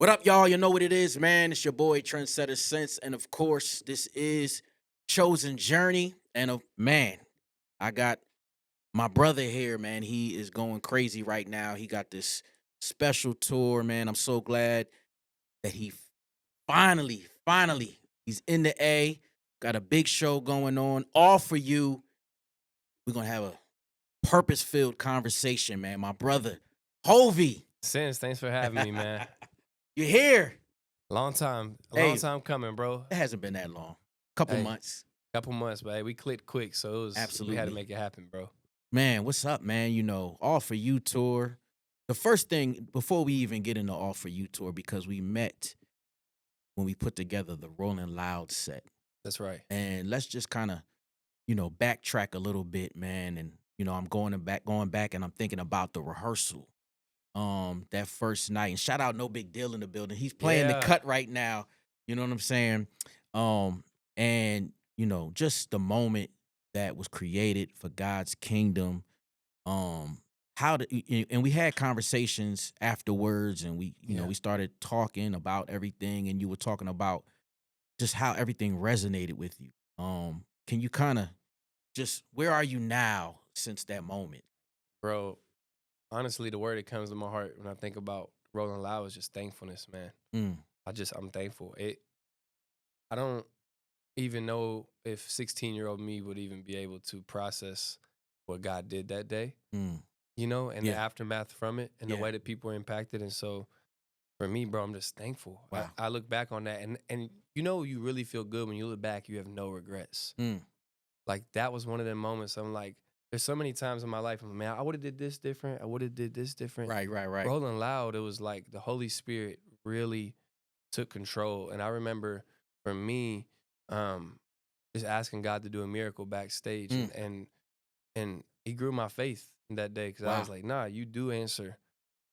What up, y'all? You know what it is, man. It's your boy Trendsetter Sense. And of course, this is Chosen Journey. And man, I got my brother here, man. He is going crazy right now. He got this special tour, man. I'm so glad that he finally, he's in the A. Got a big show going on. All for you. We're gonna have a purpose-filled conversation, man. My brother, Hulvey. Sense, thanks for having me, man. You're here. A long Hey, time coming, bro. it hasn't been that long. Couple Hey, months. couple months, but hey, we clicked quick, so we had to Absolutely. make it happen, bro. Man, what's up, man? All for you tour. The first thing before we even get into All for You tour, because we met when we put together the Rolling Loud set. That's right. And let's just kind of, backtrack a little bit, man. And, I'm going back and I'm thinking about the rehearsal. That first night. And shout out No Big Deal in the building. He's playing the Yeah, cut right now. You know what I'm saying? And just the moment that was created for God's kingdom. um and we had conversations afterwards, and yeah, we started talking about everything, and you were talking about just how everything resonated with you. Can you kind of just, where are you now since that moment? bro. Honestly, the word that comes to my heart when I think about Rolling Loud is just thankfulness, man. Mm, I'm thankful. I don't even know if 16-year-old me would even be able to process what God did that day, mm, and the yeah, aftermath from it and the yeah, way that people were impacted. And so for me, bro, I'm just thankful. I, wow. I look back on that and you really feel good when you look back, you have no regrets. Mm, Like that was one of them moments I'm like, there's so many times in my life, I'm like, man, I would have did this different. I would have did this different. right. Rolling Loud, it was like the Holy Spirit really took control. And I remember for me, um, just asking God to do a miracle backstage Mm, and he grew my faith that day because I was wow, like, nah, you do answer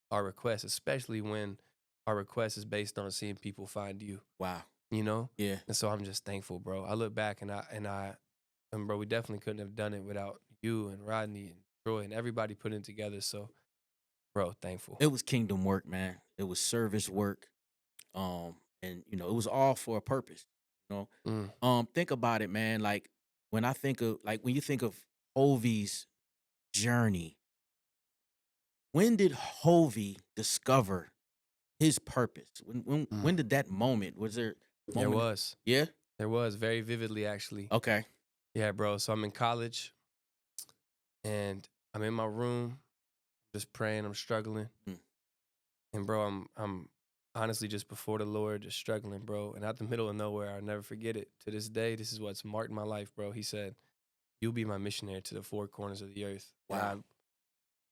our requests, especially when our request is based on seeing people find you, wow, you know? yeah. And so I'm just thankful, bro. I look back and bro, we definitely couldn't have done it without you and Rodney and Troy and everybody putting it together. So, bro, thankful. It was kingdom work, man. It was service work. And it was all for a purpose. you know Mm. think about it, man. Like, when you think of Hovey's journey, when did Hovey discover his purpose? When Mm. did that moment, was there a There moment? was. Yeah. There was very vividly, actually. Okay. Yeah, bro. So I'm in college and I'm in my room, just praying. I'm struggling. Mm, And bro, I'm honestly just before the Lord, just struggling, bro. And out the middle of nowhere, I'll never forget it. To this day, this is what's marked my life, bro. He said, "You'll be my missionary to the four corners of the earth." And wow.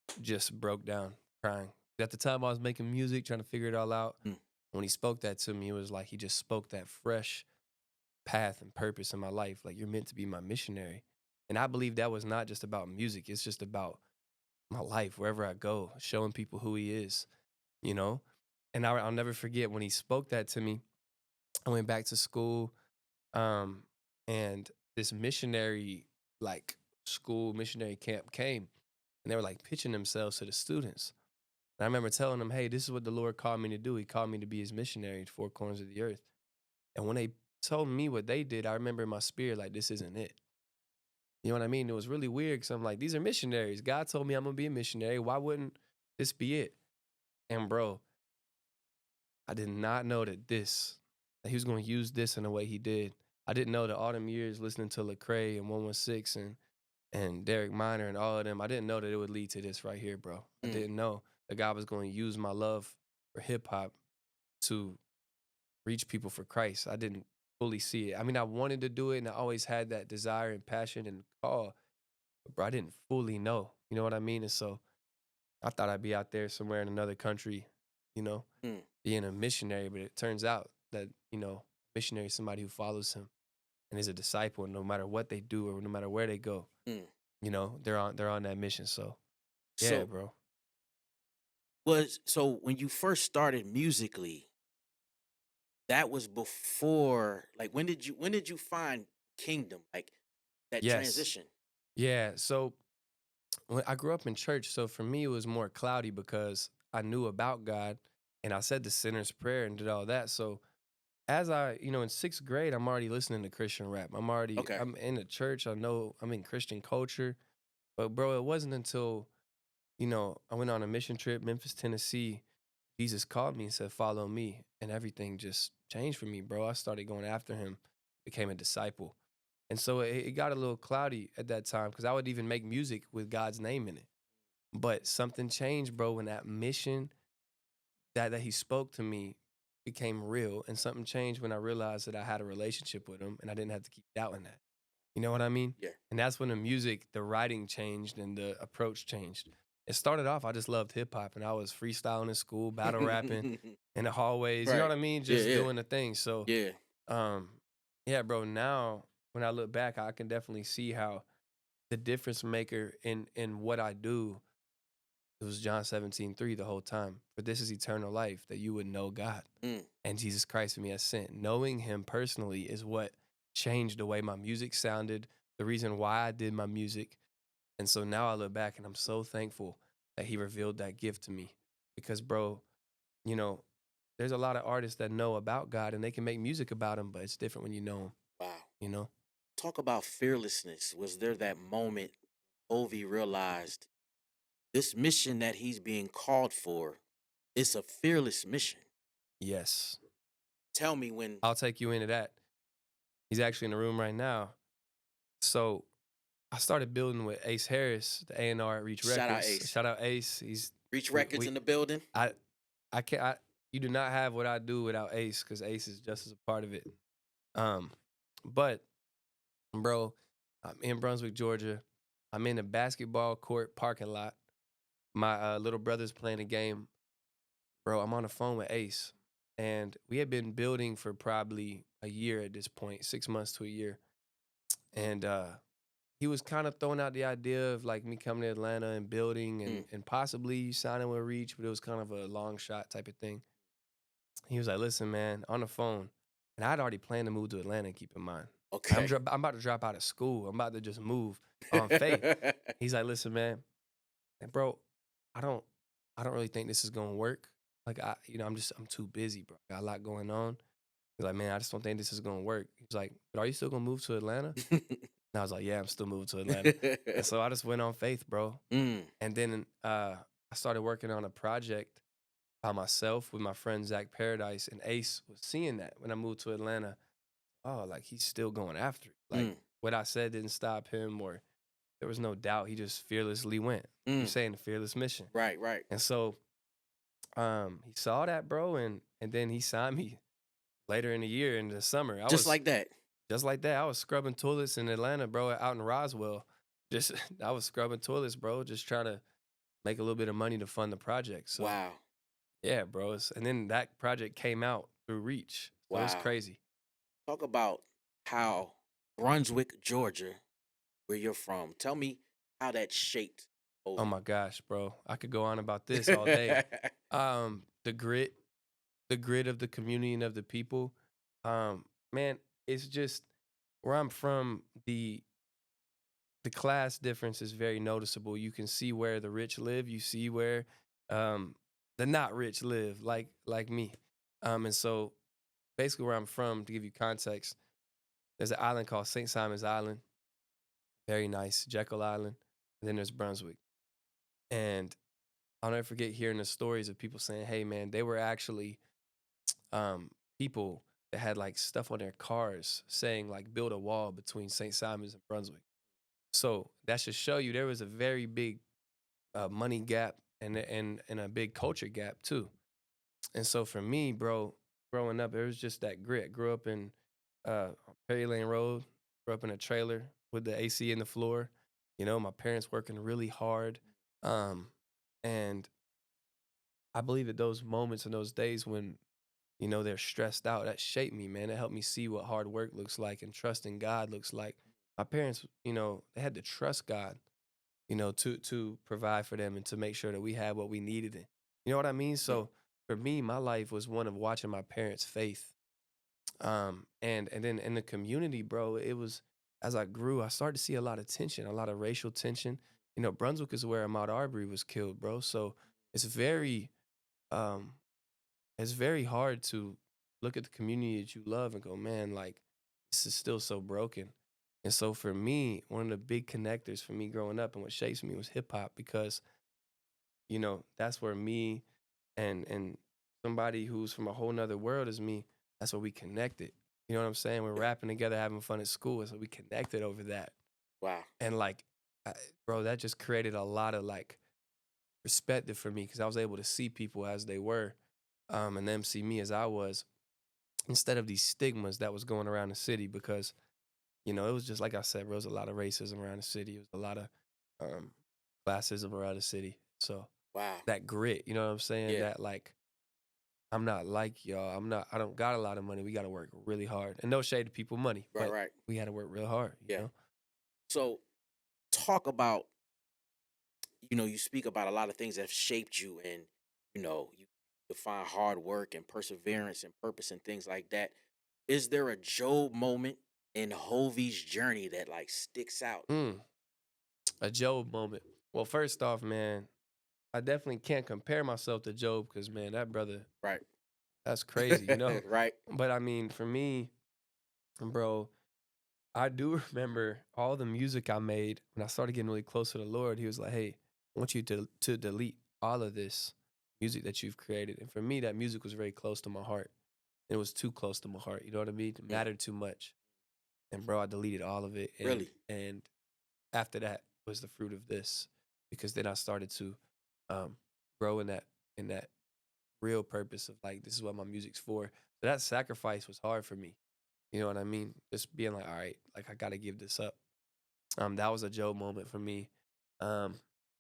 I just broke down crying. At the time, I was making music, trying to figure it all out. Mm, When he spoke that to me, it was like he just spoke that fresh path and purpose in my life. Like, you're meant to be my missionary. And I believe that was not just about music. It's just about my life, wherever I go, showing people who he is, you know? And I'll never forget when he spoke that to me. I went back to school, um, and this missionary, like, school missionary camp came, and they were like pitching themselves to the students. And I remember telling them, hey, this is what the Lord called me to do. He called me to be his missionary to four corners of the earth. And when they told me what they did, I remember in my spirit, like, this isn't it. You know what I mean? It was really weird because I'm like, these are missionaries. God told me I'm going to be a missionary. Why wouldn't this be it? And bro, I did not know that he was going to use this in the way he did. I didn't know that all them years listening to Lecrae and 116 and Derek Minor and all of them, I didn't know that it would lead to this right here, bro. I mm. didn't know that God was going to use my love for hip hop to reach people for Christ. I didn't fully see it. I mean, I wanted to do it and I always had that desire and passion and call, but bro, I didn't fully know. You know what I mean? And so I thought I'd be out there somewhere in another country, you know, Mm, being a missionary, but it turns out that, missionary is somebody who follows him and is a disciple, and no matter what they do or no matter where they go, mm. they're on that mission. So yeah, So bro. when you first started musically, that was before, like, when did you find kingdom, like, that Yes. transition? Yeah. So when I grew up in church, so for me it was more cloudy because I knew about God and I said the sinner's prayer and did all that. So as I, in sixth grade, I'm already listening to Christian rap. Okay. I'm in the church. I know I'm in Christian culture. But bro, it wasn't until, I went on a mission trip, Memphis, Tennessee. Jesus called me and said, follow me. And everything just changed for me, bro. I started going after him, became a disciple. And so it got a little cloudy at that time because I would even make music with God's name in it. But something changed, bro, when that mission that he spoke to me became real. And something changed when I realized that I had a relationship with him and I didn't have to keep doubting that. You know what I mean? Yeah. And that's when the music, the writing changed and the approach changed. It started off, I just loved hip hop and I was freestyling in school, battle rapping in the hallways, you know Right. what I mean? Yeah, Just yeah, doing the thing. So, yeah. um, yeah, bro, now when I look back, I can definitely see how the difference maker in what I do, it was John 17:3 the whole time. For this is eternal life, that you would know God Mm. and Jesus Christ whom he has sent. Knowing him personally is what changed the way my music sounded, the reason why I did my music. And so now I look back and I'm so thankful that he revealed that gift to me. Because, bro, you know, there's a lot of artists that know about God and they can make music about him, but it's different when you know him, Wow. you know? Talk about fearlessness. Was there that moment Ovi realized this mission that he's being called for is a fearless mission? Yes. Tell me when. I'll take you into that. He's actually in the room right now. So I started building with Ace Harris, the A&R at Reach Shout out Records. Ace. Shout out Ace. Reach Records We in the building. I I can't. You do not have what I do without Ace, because Ace is just as a part of it. Um, but bro, I'm in Brunswick, Georgia. I'm in a basketball court parking lot. My little brother's playing a game. Bro, I'm on the phone with Ace, and we had been building for probably a year at this point, 6 months to a year. And he was kind of throwing out the idea of like me coming to Atlanta and building Mm. and possibly signing with Reach, but it was kind of a long shot type of thing. He was like, "Listen, man," on the phone, and I'd already planned to move to Atlanta. Keep in mind, Okay. I'm about to drop out of school. I'm about to just move on faith. He's like, "Listen, man, and bro, I don't, I don't really think this is gonna work. Like, I'm too busy, bro. Got a lot going on." He's like, "Man, I just don't think this is gonna work." He's like, "But are you still gonna move to Atlanta?" And I was like, "Yeah, I'm still moving to Atlanta." And so I just went on faith, bro. Mm. And then I started working on a project by myself with my friend Zach Paradise, and Ace was seeing that when I moved to Atlanta. Oh, like he's still going after it. Like Mm. what I said didn't stop him, or there was no doubt. He just fearlessly went. You're Mm. saying the fearless mission. Right, right. And so he saw that, bro, and then he signed me later in the year in the summer. I Just was like that. just like that. I was scrubbing toilets in Atlanta, bro, out in Roswell. Just I was scrubbing toilets, bro, just trying to make a little bit of money to fund the project. So Wow. yeah, bro. And then that project came out through Reach. So it's Wow. crazy. Talk about how Brunswick, Georgia, where you're from. Tell me how that shaped Oh Ovi. my gosh, bro. I could go on about this all day. The grit, the grit of the community and of the people. Man, it's just where I'm from, the class difference is very noticeable. You can see where the rich live, you see where um the not rich live, like me. And so basically where I'm from, to give you context, there's an island called St. Simon's Island. Very nice, Jekyll Island. And then there's Brunswick. And I'll never forget hearing the stories of people saying, "Hey, man, they were actually people that had like stuff on their cars saying like build a wall between St. Simon's and Brunswick." So that should show you there was a very big money gap and a big culture gap too. And so for me, bro, growing up, it was just that grit. Grew up in Perry Lane Road. Grew up in a trailer with the AC in the floor. My parents working really hard. Um, and I believe that those moments and those days when, they're stressed out, that shaped me, man. It helped me see what hard work looks like and trusting God looks like. My parents, they had to trust God, to provide for them and to make sure that we had what we needed. And you know what I mean? Mm. So for me, my life was one of watching my parents' faith. And then in the community, bro, it was as I grew, I started to see a lot of tension, a lot of racial tension. Brunswick is where Ahmaud Arbery was killed, bro. So it's very um it's very hard to look at the community that you love and go, man, like this is still so broken. And so for me, one of the big connectors for me growing up and what shapes me was hip hop because, that's where me and somebody who's from a whole nother world as me, that's where we connected. You know what I'm saying? We're Yeah. rapping together, having fun at school. And so we connected over that. Wow. And like, I, bro, that just created a lot of like perspective for me because I was able to see people as they were, and them see me as I was instead of these stigmas that was going around the city because it was just like I said, there was a lot of racism around the city. It was a lot of um, classism around the city. So Wow. that grit, you know what I'm saying? Yeah. That like I'm not like y'all. I don't got a lot of money. We got to work really hard. And no shade to people money, Right. but Right. we had to work real hard. You Yeah. know? So talk about, you speak about a lot of things that have shaped you, and you define hard work and perseverance and purpose and things like that. Is there a Job moment in Hovey's journey that like sticks out? Mm, a Job moment. Well, first off, man, I definitely can't compare myself to Job because man, that brother, Right. that's crazy. Right. But I mean, for me, bro, I do remember all the music I made when I started getting really close to the Lord. He was like, "Hey, I want you to delete all of this music that you've created." And for me, that music was very close to my heart. It was too close to my heart. You know what I mean? It Mm, mattered too much. And bro, I deleted all of it. And really? and after that was the fruit of this, because then I started to um, grow in that real purpose of like this is what my music's for. So that sacrifice was hard for me. You know what I mean? Just being like, all right, like I gotta give this up. That was a Joe moment for me. Um,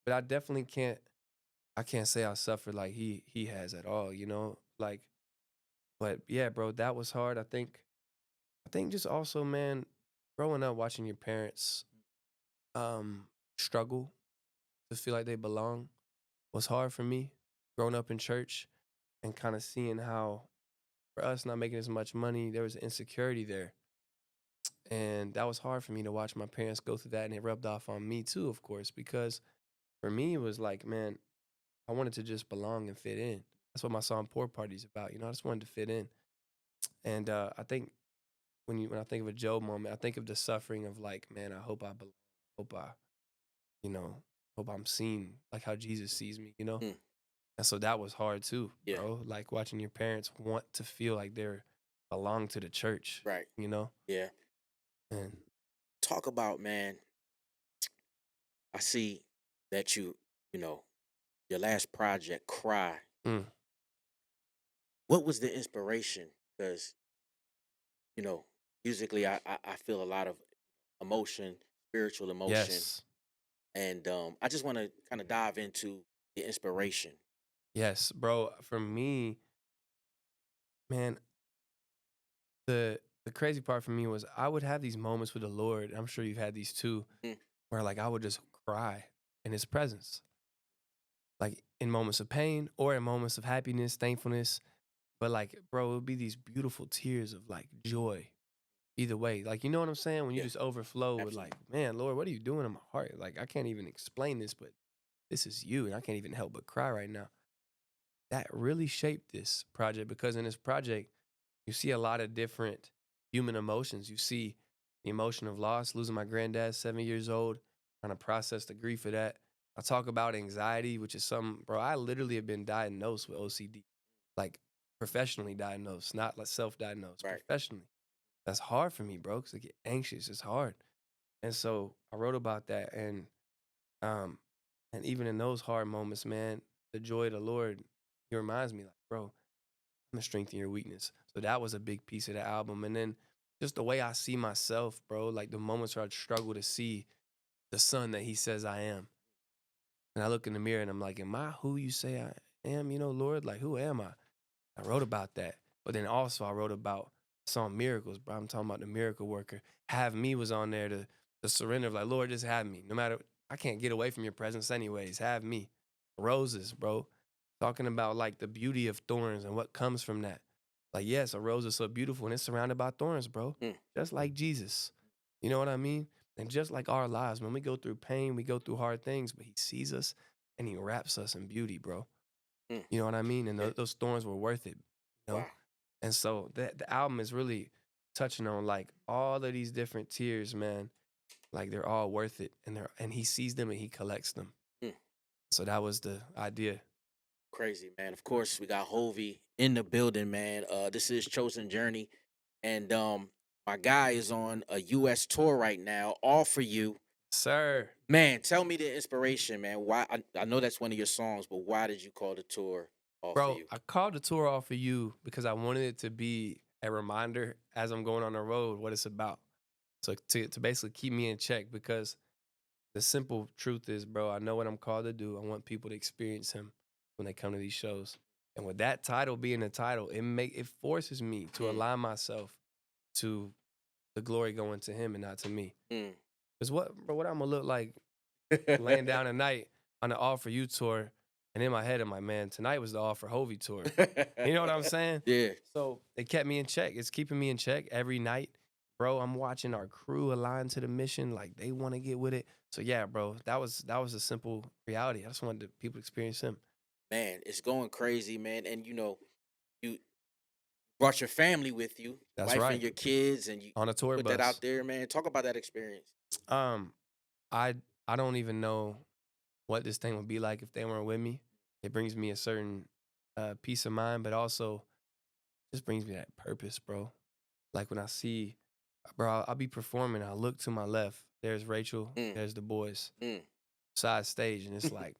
but I can't say I suffered like he has at all. Like, but yeah, bro, that was hard. I think just also, man, growing up watching your parents um struggle to feel like they belong was hard for me. Growing up in church and kind of seeing how for us not making as much money, there was insecurity there. And that was hard for me to watch my parents go through that. And it rubbed off on me too, of course, because for me, it was like, man, I wanted to just belong and fit in. That's what my song Poor Party's about. I just wanted to fit in. And I think when I think of a Job moment, I think of the suffering of like, man, I hope I belong. Hope I, you know, hope I'm seen like how Jesus sees me. Mm, And so that was hard too, yeah. bro. Like watching your parents want to feel like they're belong to the church, Right. you know? Yeah. And Talk about, man. I see that you know, your last project, Cry. mm, What was the inspiration? Because you know, musically, I feel a lot of emotion, spiritual emotion, yes. and I just want to kind of dive into the inspiration. Yes, bro. For me, man, the crazy part for me was I would have these moments with the Lord. I'm sure you've had these too, Mm, where like I would just cry in his presence. Like in moments of pain or in moments of happiness, thankfulness. But like, bro, it would be these beautiful tears of like joy. Either way. Like, you know what I'm saying? When you yeah, just overflow with absolutely. like, man, Lord, what are you doing in my heart? Like, I can't even explain this, but this is you. And I can't even help but cry right now. That really shaped this project because in this project, you see a lot of different human emotions. You see the emotion of loss, losing my granddad, 7 years old, trying to process the grief of that. I talk about anxiety, which is something, bro, I literally have been diagnosed with OCD, like professionally diagnosed, not like self diagnosed, Right. professionally. That's hard for me, bro, because I get anxious. It's hard. And so I wrote about that. Um, and even in those hard moments, man, the joy of the Lord, he reminds me, like, bro, I'm the strength in your weakness. So that was a big piece of the album. And then just the way I see myself, bro, like the moments where I struggle to see the son that he says I am. And I look in the mirror and I'm like, am I who you say I am? Lord, like, who am I? I wrote about that. But then also I wrote about song Miracles, bro. I'm talking about the miracle worker. Have Me was on there to surrender, like, Lord, just have me. No matter, I can't get away from your presence anyways. Have me. Roses, bro. Talking about like the beauty of thorns and what comes from that. Like, yes, a rose is so beautiful and it's surrounded by thorns, bro. Mm, Just like Jesus. You know what I mean? And just like our lives, when we go through pain, we go through hard things, but he sees us and he wraps us in beauty, bro. Mm. You know what I mean? And Yeah. those thorns were worth it, you know? Wow. And so the album is really touching on like all of these different tears, man. Like they're all worth it. And he sees them and he collects them. Mm. So that was the idea. Crazy, man. Of course, we got Hulvey in the building, man. This is Chosen Journey, and my guy is on a U.S. tour right now. All for you, Sir. man. Tell me the inspiration, man. Why? I know that's one of your songs, but why did you call the tour All for Bro, You? I called the tour off for you because I wanted it to be a reminder as I'm going on the road what it's about. So to basically keep me in check because the simple truth is, bro, I know what I'm called to do. I want people to experience him when they come to these shows. And with that title being the title, it forces me to Mm. align myself to the glory going to him and not to me. Mm. Because what I'm gonna look like laying down at night on the All For You tour, and in my head, I'm like, man, tonight was the All For Hovey tour. You know what I'm saying? Yeah. So it kept me in check. It's keeping me in check every night. Bro, I'm watching our crew align to the mission, like they want to get with it. So yeah, bro, that was a simple reality. I just wanted people to experience him. Man, it's going crazy, man. And you brought your family with you, That's wife and right. your kids, and you On a tour put that bus. out there, man. Talk about that experience. Um, I I don't even know what this thing would be like if they weren't with me. It brings me a certain peace of mind, but also just brings me that purpose, bro. Like when I see, bro, I'll be performing. I look to my left. There's Rachel. Mm. There's the boys. Mm. Side stage, and it's like,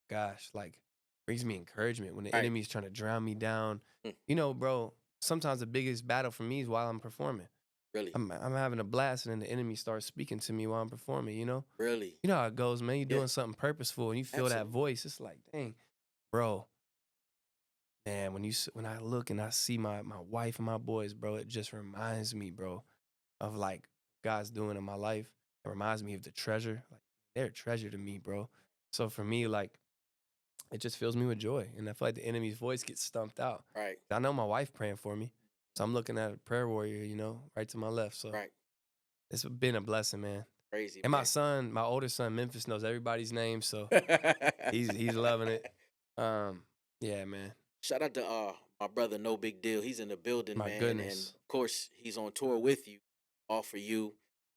gosh, like brings me encouragement when the Right. enemy's trying to drown me down. Mm. You know, bro. Sometimes the biggest battle for me is while I'm performing. Really, I'm having a blast, and then the enemy starts speaking to me while I'm performing. really. You know how it goes, man. You're Yeah, doing something purposeful, and you feel that absolutely. voice. It's like, dang, bro. Man, when I look and I see my wife and my boys, bro, it just reminds me, bro, of like God's doing in my life. It reminds me of the treasure. Like they're a treasure to me, bro. So for me, like it just fills me with joy. And I feel like the enemy's voice gets stumped out. Right, I know my wife praying for me. So I'm looking at a prayer warrior, right to my left. So right. it's been a blessing, man. Crazy, And man. my older son, Memphis, knows everybody's name. So he's loving it. Um, yeah, man. Shout out to my brother, No Big Deal. He's in the building, My man, and goodness. of course he's on tour with you. All for you.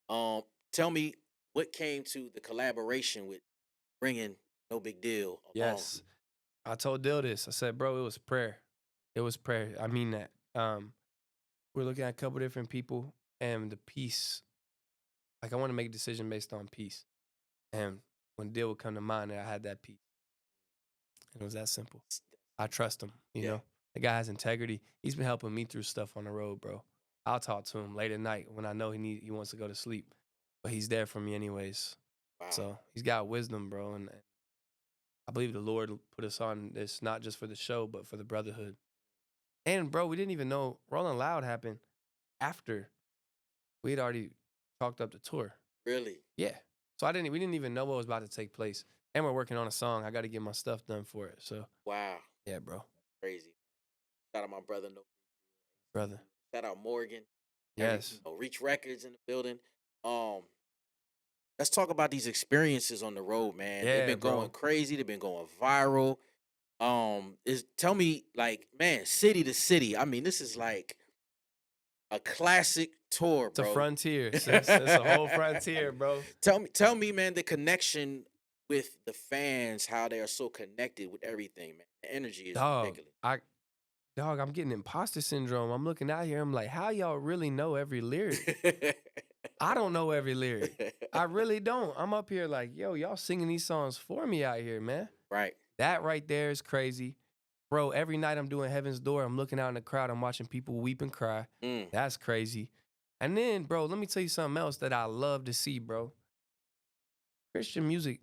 Um, Tell me what came to the collaboration with bringing No Big Deal along. Yes. I told Dill this. I said, bro, it was prayer. It was prayer. I mean that. We're looking at a couple different people and the peace. Like I want to make a decision based on peace. And when Dill would come to mind, I had that peace. And it was that simple. I trust him, Yeah. The guy has integrity. He's been helping me through stuff on the road, bro. I'll talk to him late at night when I know he wants to go to sleep. But he's there for me anyways. Wow. So he's got wisdom, bro. And I believe the Lord put us on this not just for the show, but for the brotherhood. And bro, we didn't even know Rolling Loud happened after we had already chalked up the tour. Really? Yeah. So we didn't even know what was about to take place. And we're working on a song. I got to get my stuff done for it. So Wow. yeah, bro. Crazy. Shout out my brother, No. Brother. Shout out Morgan. Yes. Reach Records in the building. Um, let's talk about these experiences on the road, man. They've Yeah, been going bro. crazy. They've been going viral. Is tell me, like, man, city to city. I mean, this is like a classic tour, It's a bro. frontier, sis. It's a whole frontier, bro. Tell me, man, the connection with the fans, how they are so connected with everything, man. The energy is Dog, ridiculous. I'm getting imposter syndrome. I'm looking out here. I'm like, how y'all really know every lyric? I don't know every lyric. I really don't. I'm up here like, yo, y'all singing these songs for me out here, man. Right. That right there is crazy. Bro, every night I'm doing Heaven's Door, I'm looking out in the crowd, I'm watching people weep and cry. Mm. That's crazy. And then, bro, let me tell you something else that I love to see, bro. Christian music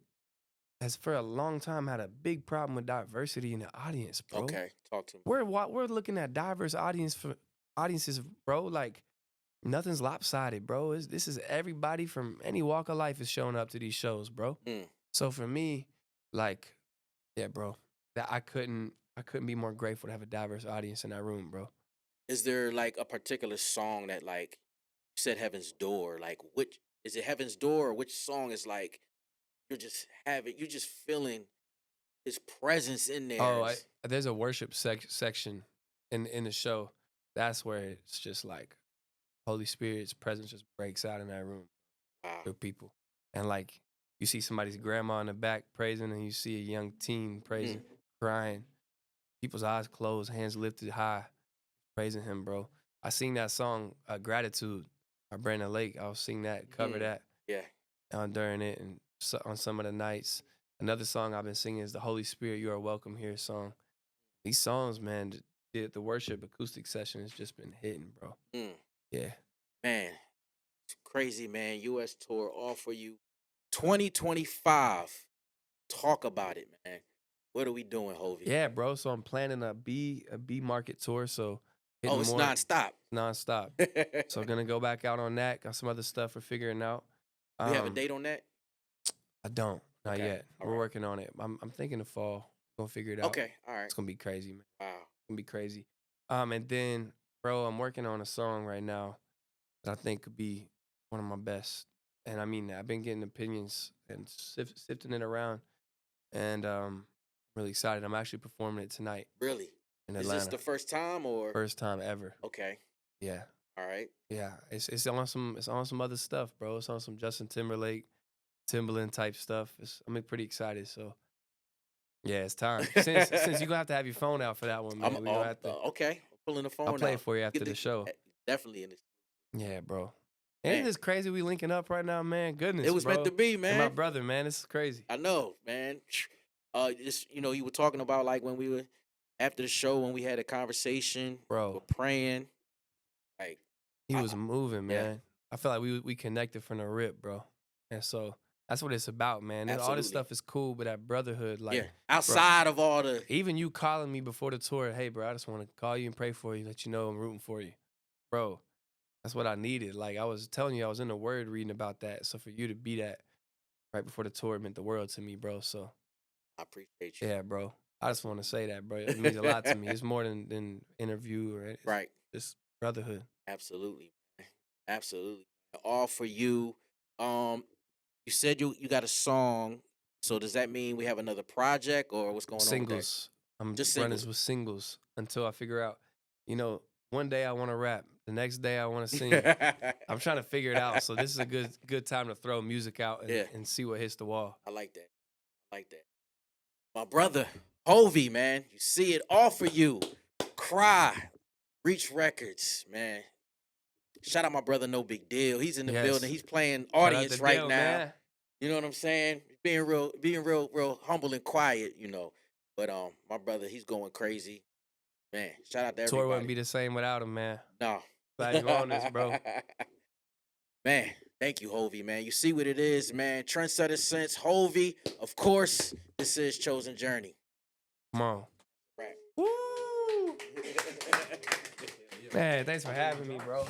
has for a long time had a big problem with diversity in the audience, bro. Okay, talk to me. We're looking at diverse audiences, bro. Like nothing's lopsided, bro. This is everybody from any walk of life is showing up to these shows, bro. Mm. So for me, like, yeah, bro, that I couldn't be more grateful to have a diverse audience in that room, bro. Is there like a particular song that, like you said, Heaven's Door? Like, which is it, Heaven's Door, or which song is like you're just feeling his presence in there Oh, is there's a worship section in the show. That's where it's just like Holy Spirit's presence just breaks out in that room wow. for people. And like you see somebody's grandma in the back praising, and you see a young teen praising, Mm, crying, people's eyes closed, hands lifted high, praising him, bro. I sing that song, Gratitude by Brandon Lake. I'll sing that, cover mm, that yeah. during it, and so, on some of the nights. Another song I've been singing is the Holy Spirit, You Are Welcome Here song. These songs, man, the worship acoustic session has just been hitting, bro. Mm, Yeah. man, it's crazy, man. U.S. tour all for you. 2025. Talk about it, man. What are we doing, Hovey? Yeah, bro. So I'm planning a B market tour. So Oh, hitting it's more nonstop. nonstop. So gonna go back out on that. Got some other stuff we're figuring out. We have a Um, date on that? I don't, not Okay. yet. All We're right. working on it. I'm thinking the fall. Gonna figure it out. Okay. All right. It's gonna be crazy, man. Wow. Gonna be crazy. And then, bro, I'm working on a song right now that I think could be one of my best. And I mean that. I've been getting opinions and sifting it around, and I'm really excited. I'm actually performing it tonight Really? in Is this Atlanta. the first time or? First time ever. Okay. Yeah. All right. Yeah. It's on some other stuff, bro. It's on some Justin Timberlake, Timberland type stuff. I'm pretty excited. So yeah, it's time. Since you're gonna have to have your phone out for that one, man. We're gonna have to Okay. I'm pulling the I'll phone play it out. for you Get after the show. definitely in this. Yeah, bro. Ain't Man, this crazy we linking up right now, man? it Goodness, was meant to bro. be, And my man. brother, man, this is crazy. I know, man. Just you were talking about like when we were after the show when we had a conversation, we're Bro, praying, like, he I, was moving, yeah, man. I feel like we connected from the rip, bro. And so that's what it's about, man. And all this absolutely, stuff is cool, but that brotherhood, yeah. like, bro, Outside of all the, even you calling me before the tour, hey, bro, I just want to call you and pray for you, let you know I'm rooting for you. Bro, that's what I needed. Like, I was telling you, I was in the word reading about that. So for you to be that right before the tour meant the world to me, bro. So, I appreciate yeah, bro. I just want to say that, bro. It means a lot to me. It's more than interview or it's right, just brotherhood. absolutely, man. Absolutely, all for you. Um, you said you got a song, so does that mean we have another project or what's going on with that? Singles. I'm Just running singles. with singles until I figure out, one day I want to rap. The next day I want to sing. I'm trying to figure it out. So this is a good time to throw music out and, Yeah, and see what hits the wall. I like that. I like that. My brother, Hovey, man. You see it all for you. Cry. Reach Records, man. Shout out my brother, no big deal. He's in the building. Yes. He's playing Shout out to audience right Dale, now. man. You know what I'm saying? Being real humble and quiet. But my brother, he's going crazy. Man, shout out to Tour wouldn't everybody. be the same without him, man. No. Glad you on this, bro. Man, thank you, Hovey, man. You see what it is, man. Trendsetter Sense, Hovey. Of course, this is Chosen Journey. Come on. Right. Woo! Man, thanks for having me, bro.